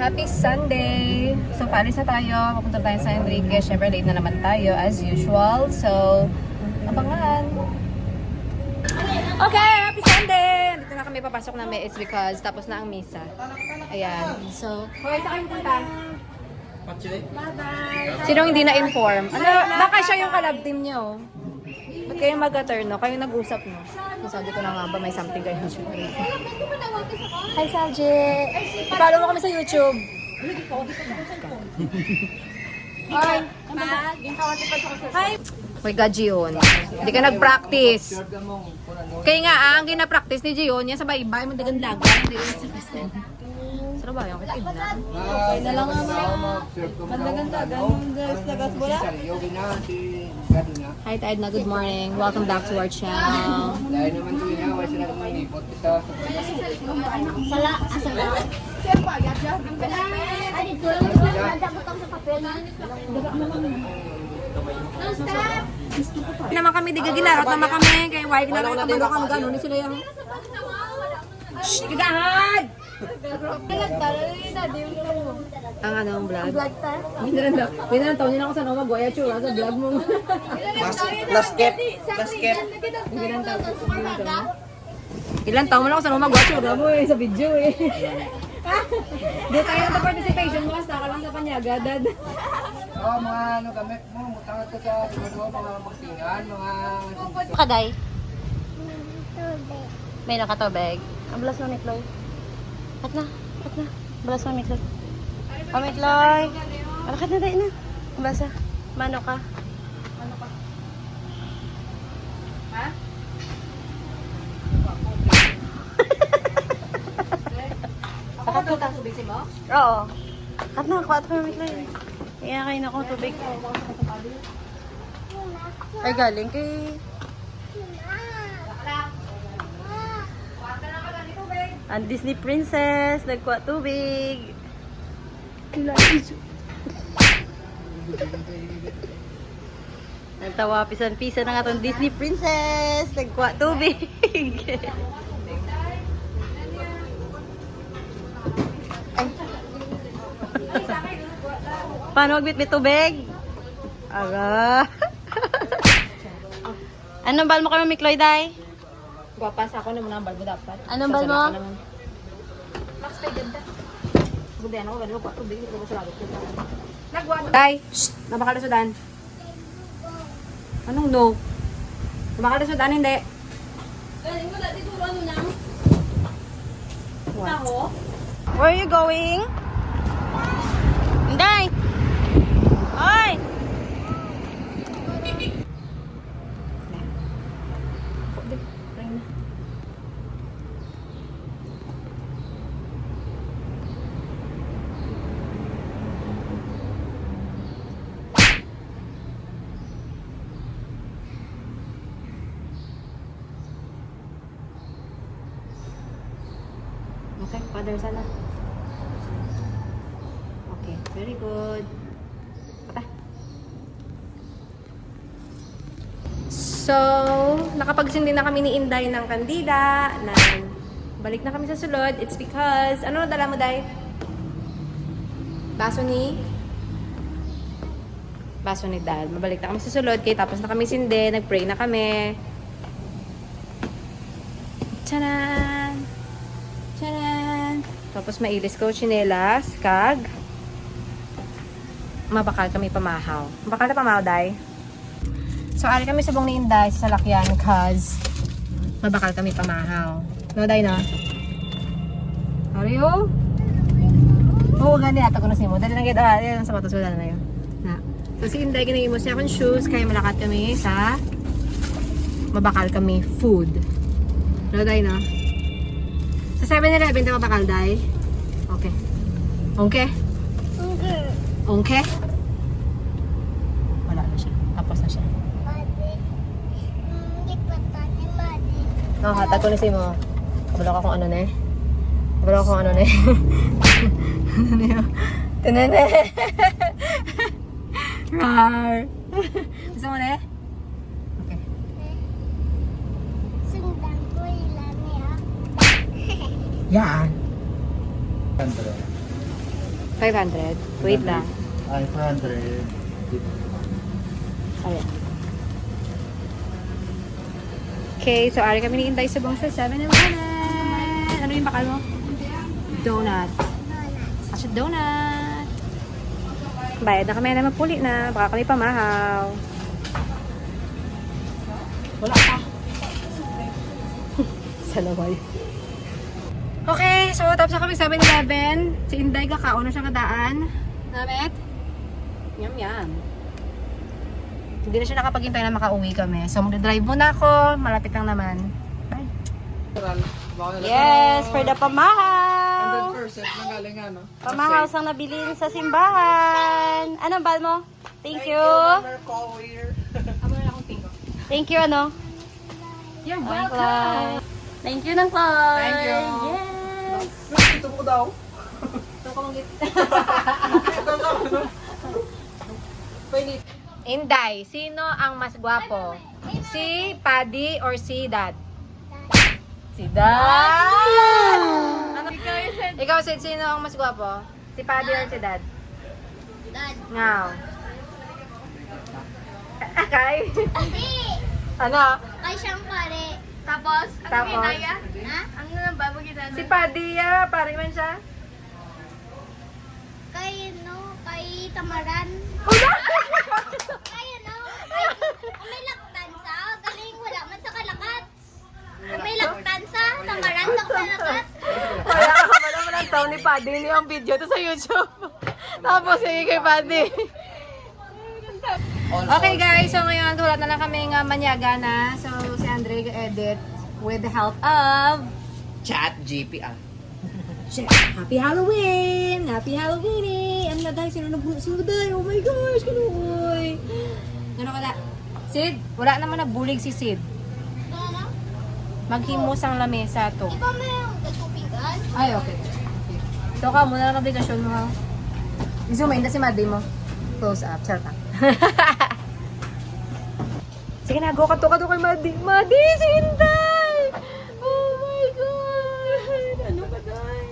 Happy Sunday! So, paalis na tayo. Papunta tayo sa Enrique. Siyempre, late na naman tayo as usual. So, abangan. Okay! Happy Sunday! Dito na kami papasok namin. It's because tapos na ang misa. Ayan. So, okay, saan kayo punta? Bye-bye! Sinong hindi na-inform? Ano, baka siya yung kalab team niyo. Ba't kayo mag-turn, no? Kayo nag-usap, no? Sabi ko na nga ba, may something kayo siya. Hi, Salji! I-follow mo kami sa YouTube. Hi! Hi! May ka, Gion. Hindi ka nag-practice. Kaya nga, ang gina-practice ni Gion, yan sa baybay mo, dagang laga. Hindi rin sa Kristen. Sarap ba yung kitid na? Okay na lang naman. Mandagan-dagan. Dagas bola. Hi, Edna. Good morning. Welcome back to our channel. Dahil naman doon na, wala sila naman ipot sa... Sala. Asala. Ay, dito lang. Nagdabutang sa papel. Hindi naman kami, di ginarat naman kami. Kaya why ginarat kami kami gano'n sila yung... Shhh! Gagahad! Ang ano ang vlog? Binarang taon nila ako sa Noma Goya Chura sa vlog mo. Lasket. Ilan taon mo lang ako sa Noma Goya Chura mo sa video eh. Di tayo na participation mo, basta ka lang sa panyagadad. Oo, mga ano gamit mo, mutangat ka sa siguro, mga magtingan, mga... Kaday? May nakatubig. Ang balas mo, Mitloy. At na. Balas mo, Mitloy. Oh, Mitloy. Alakat na tayo na. Ang basa. Mano ka. Ha? Akat mo tayo tubig mo? Oo. At na, kuha ito, Mitloy. Kaya kayo na akong tubig. Ay, galing kay... Ang Disney Princess, nagkuha tubig. Nagtawa, pisan-pisan na nga itong Disney Princess, nagkuha tubig. Ay. Paano magbit-bit tubig? Ara. Anong bal mo kayo, Mikloy, day? Guwapas ako naman ang balbo dapat. Anong bal mo? Max tayo ganda. Gudihan ako, gano'n ko tubig. Ito ko sa lagot ko. Nagwado. Tay! Shhh! Napakalusudan. Anong no? Napakalusudan, hindi. Galing mo dati turo ano lang? What? Where are you going? Hindi! Oy! Okay, father sana. Okay, very good. Patay. So, nakapagsindi na kami ni Inday ng kandida. Balik na kami sa sulod. It's because, ano dala mo, Day? Baso ni Dad. Mabalik na kami sa sulod. Kaya tapos na kami sindi. Nag-pray na kami. Tanan! Tanan! Tapos mailis ko, chinelas, kag. Mabakal kami pamahaw. Mabakal na pamahaw, Day. So, ari kami sa bong ni Inday sa salakyan cause mabakal kami pamahaw. No, Day, no? Ari, oh? Oo, gani. Ata ko na siya mo. Dali lang kita. Yan ang sapatos ko. Dali na yun. Na. So, si Inday, kinahimos niya akong shoes. Kaya malakat kami sa mabakal kami food. No, Day, no? Sa 7-Eleven na mabakal, Day? Okay. Okay? Okay? Wala na siya. Tapos na siya. Hatag ko na siya mo. Kabalo ka kung ano na eh. Kabalo ka kung ano na eh. Ano na yun? Tinene! Rar! Gusto mo na eh? Okay. Sundan ko ilan niya. Yan. 500. Wait lang. Ay, 400. Ayan. Okay, so ari kami ni Inday Subong sa 7-Eleven. Ano yung bakal mo? Donut. Kasi donut. Bayad na kami na mapuli na. Baka kami pamahaw. Wala pa. Salaway. Okay, so tapos na kami 7-Eleven. Si Inday kakao na siya kadaan. Namit? Yum yum. Hindi na siya nakapaghintay na makauwi kami. So mag-drive muna ako. Malapit lang naman. Bye. Yes, for the pamahaw. 100% na galing ano. Pamahaw sang nabilin sa simbahan. Ano ba mo? Thank you. Thank you, ano? You're Welcome. Thank you ng Clay. Thank you. Yes. Ito ko daw. Inday, sino ang mas gwapo? Si Paddy or si Dad? Si Dad! Ano? Ikaw, Sid, sino ang mas gwapo? Si Paddy or si Dad? Dad. Ngaw. Kay? Hindi. Ano? Kay siyang pare. Tapos, ang Tapos? ginaya? Ha? Ang nababag ginaya? Si Paddy, pare man siya? Kay, no? Kay Tamaran. Kay, ano? Kay, may laktansa. Galing, wala man sa kalakat. May laktansa. Tamaran sa kalakat. Wala ka pala mo ng taon ni Paddy. Hindi ang video to sa YouTube. Tapos, sige kay Paddy. Okay guys, so ngayon wala na lang kami nga manyaga na. So si Andre edit with the help of Chat GP Happy Halloween! Happy Halloween eh! Ano na dahil? Sino dahil? Oh my gosh! Kanuoy! Ano ka na? Sid, wala naman nagbulig si Sid. Ano? Maghimus ang lamesa to. Di ba may nagtupigan? Ay, okay. Ito ka, muna lang obligasyon mo ha. I-zoom in, si Maddie mo. Close up, charot lang. Sige na, go ka to kay Maddie. Maddie, si Inday! Oh my God! Ano ka day?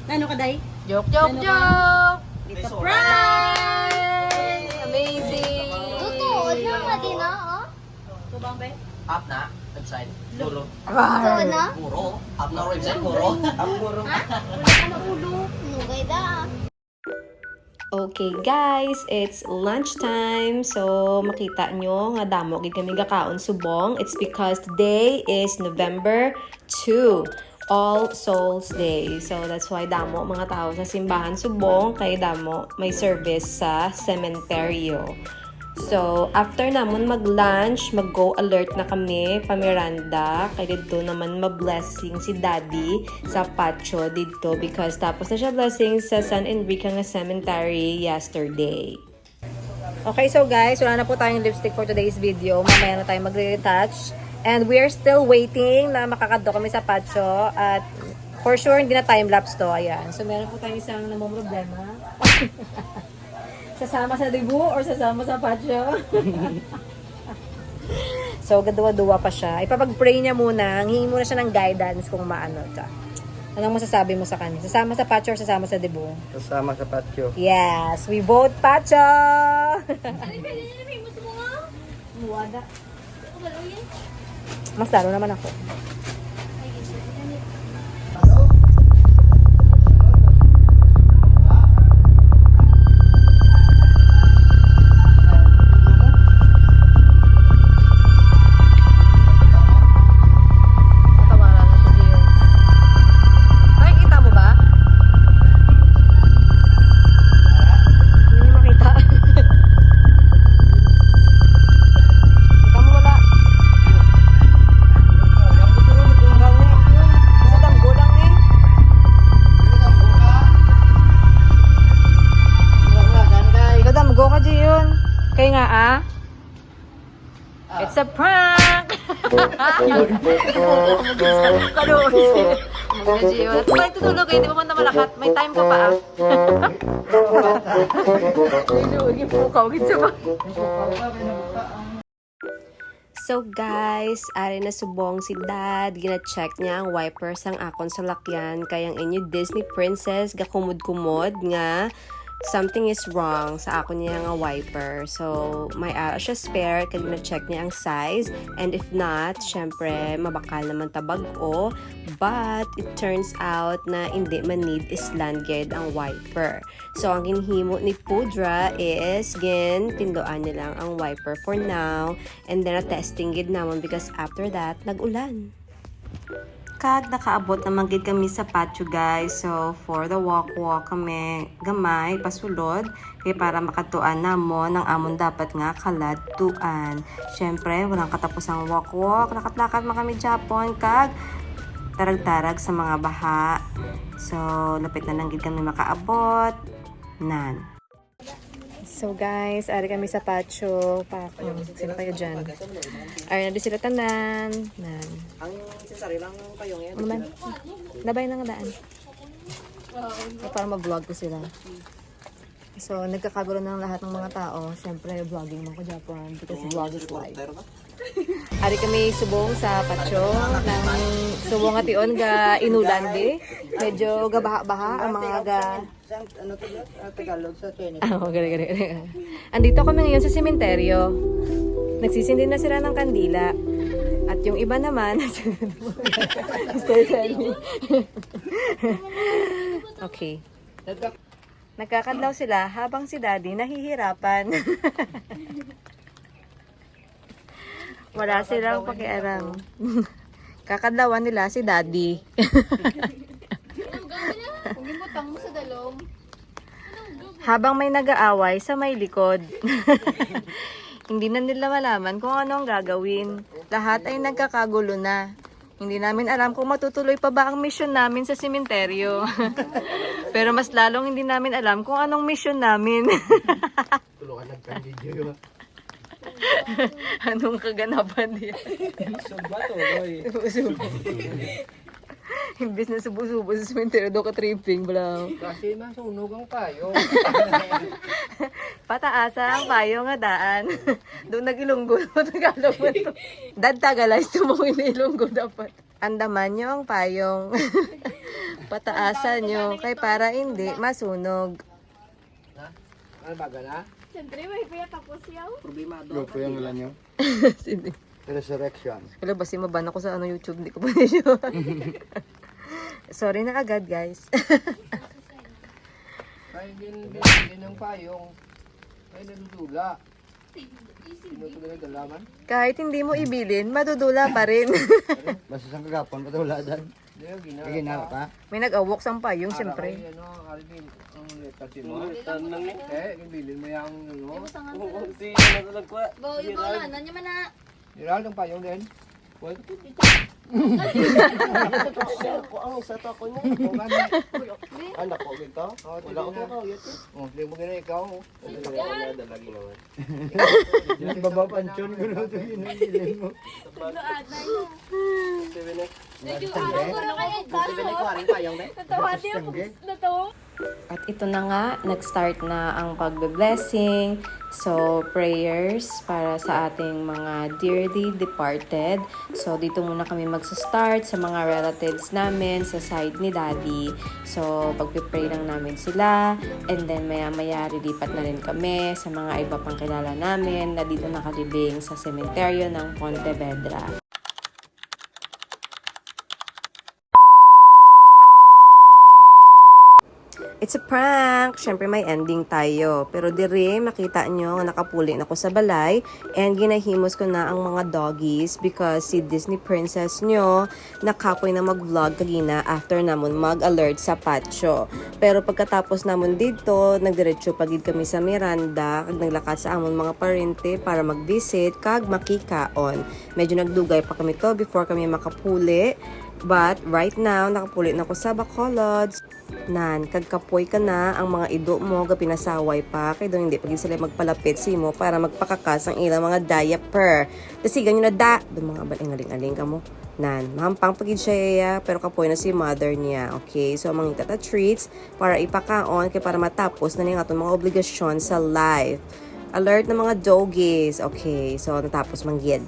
Ano ka, Day? Joke, joke, joke! Surprise! Amazing! Totoo na nga din na, oh. Up na, website. Puro. Totoo na? Puro. Up na website, puro. Puro. Ha? Wala ka maulo. Nugay da. Okay guys, it's lunchtime. So makita nyo nga damo gid kami gakaon subong. It's because today is November 2, All Souls Day. So that's why damo mga tao sa simbahan subong kay damo may service sa sementeryo. So, after namon mag-lunch, mag-go alert na kami, pamiranda. Kaya dito naman ma-blessing si Daddy sa patio dito because tapos na siya blessing sa San Enrique nga Cemetery yesterday. Okay, so guys, wala na po tayong lipstick for today's video. Mamaya na tayo mag-retouch. And we are still waiting na makakadto kami sa patio. At for sure, hindi na time-lapse to. Ayan. So, meron po tayong isang namang problema. Sasama sa debu or sasama sa patio? So, gaduwa-duwa pa siya. Ipapag-pray niya muna. Hingi muna siya ng guidance kung maano. Anong masasabi mo sa kanya? Sasama sa patio or sasama sa debu? Kasama sa patio. Yes, we vote patio! Muwada. Mas lalo naman ako. It's a prank! Kung tutulog kayo, di mo man na malakat. May time ka pa ah. So guys, ari na subong si dad, gina-check niya ang wipers ang akon sa lakyan, kayang inyo Disney princess gakumod-kumod nga something is wrong sa ako niya nga wiper. So, may ara siya spare, kaya na-check niya ang size. And if not, syempre, mabakal naman tabag o. But, it turns out na hindi man need islandged ang wiper. So, ang ginhimo ni Pudra is, tindoan niya lang ang wiper for now. And then, testing gid naman because after that, nag-ulan. Kag nakaabot naman gid kami sa patio guys. So for the walk kami gamay pasulod kay para makatuan namon ang amon dapat nga kaladtuan. Syempre walang katapusang walk nakatlakad man kami Japon kag tarag-tarag sa mga baha. So lapit na lang gid kami makaabot nan. So guys, ari kami sa patio. Sino kayo dyan? Ari na sila tanan. Nan. Ang sisari lang payong yan. Ano man? Labay na nga daan. Para mag-vlog ko sila. So, nagkakagulo ng lahat ng mga tao. Siyempre, vlogging mo ko Japan because vlog is live. Ari kami subong sa patio ng subong at iyon ga inulandi. Medyo gabaha-baha ang mga ga... Ano to yun? Tagalog sa Chinese. Gari. Andito kami ngayon sa sementeryo. Nagsisindi na sila ng kandila. At yung iba naman... Okay. Nagkakadlaw sila habang si Daddy nahihirapan. Wala silang pakialam. Kakadlawan nila si Daddy. Kung gimutang mo sa dalong. Habang may nag-aaway sa may likod. Hindi na nila malaman kung ano ang gagawin. Lahat ay nagkakagulo na. Hindi namin alam kung matutuloy pa ba ang mission namin sa sementeryo. Pero mas lalong hindi namin alam kung anong mission namin. Tulungan nagka-video yun. Anong kaganapan niya? Sumba to, boy. Imbis na subo-subo sa sementeryo, do ka tripping, bro. Kasi masunog ang payo. Pataasa ang payo nga daan. Doon nag-ilunggo. Tagalog mo to. Dad tagalays tumungin na ilunggo dapat. Andaman nyo ang payong. Pataasan nyo kay para hindi masunog. Ano ba gana? Siyempre, may kuya tapos yaw. Problemado. Grupo yung ulan nyo. Sige. Resurrection. Wala ba maban ako sa YouTube, hindi ko pa sure. Sorry na agad guys. Ay, binili ng payong. Ay, nadudula. Sino ito na dalaman? Kahit hindi mo ibilin, madudula pa rin. Basta sa kagapon, patula dan. Ginawa ka? May nag-awok sa payong, siyempre. Ano, Alvin, ang letasin mo. Ibilin mo yung ano. Si ano to nagkuha? Go, yung mga ano niya man na. Gerald, ang payong din. What? Ako ang isa to ako niya. Anak ko gito. Wala ko to. Oh, hindi mo gina ikaw. Wala dalagi naman. Baba pansyon ko na ito ginagilin mo. Sabi ko haring payong na. Natawa niya ako. Natawa. At ito na nga, nag-start na ang pagbe-blessing. So, prayers para sa ating mga dearly departed. So, dito muna kami magsa-start sa mga relatives namin sa side ni Daddy. So, pagpipray lang namin sila. And then, maya-maya, lilipat na rin kami sa mga iba pang kilala namin na dito nakalibing sa sementeryo ng Pontevedra. It's a prank! Siyempre may ending tayo. Pero dire, makita nyo, nakapuli na ko sa balay. And ginahimos ko na ang mga doggies because si Disney princess nyo nakapoy na mag-vlog kagina after namon mag-alert sa patio. Pero pagkatapos namon dito, nagdiretso pagid kami sa Miranda, kag naglakad sa amon mga parente para mag-visit, kag makikaon. Medyo nagdugay pa kami to before kami makapuli. But right now, nakapuli na ko sa Bacolod. Nan, kagkapoy ka na ang mga ido mo, pinasaway pa. Kaya doon hindi pagin sila magpalapit sa mo para magpakakas ang ilang mga diaper. Tasigan nyo na da. Doon mga baling-aling-aling ka mo. Nan, mahampang pagin siya, pero kapoy na si mother niya. Okay, so mga itata treats para ipakaon, kaya para matapos na niya mga obligasyon sa life. Alert na mga doggies. Okay, so natapos mangyed.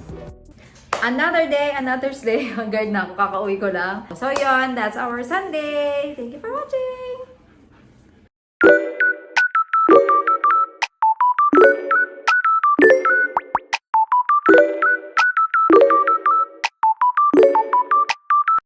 another day, another slay. Guard na ako, kakauwi ko lang. So, yun, that's our Sunday. Thank you for watching!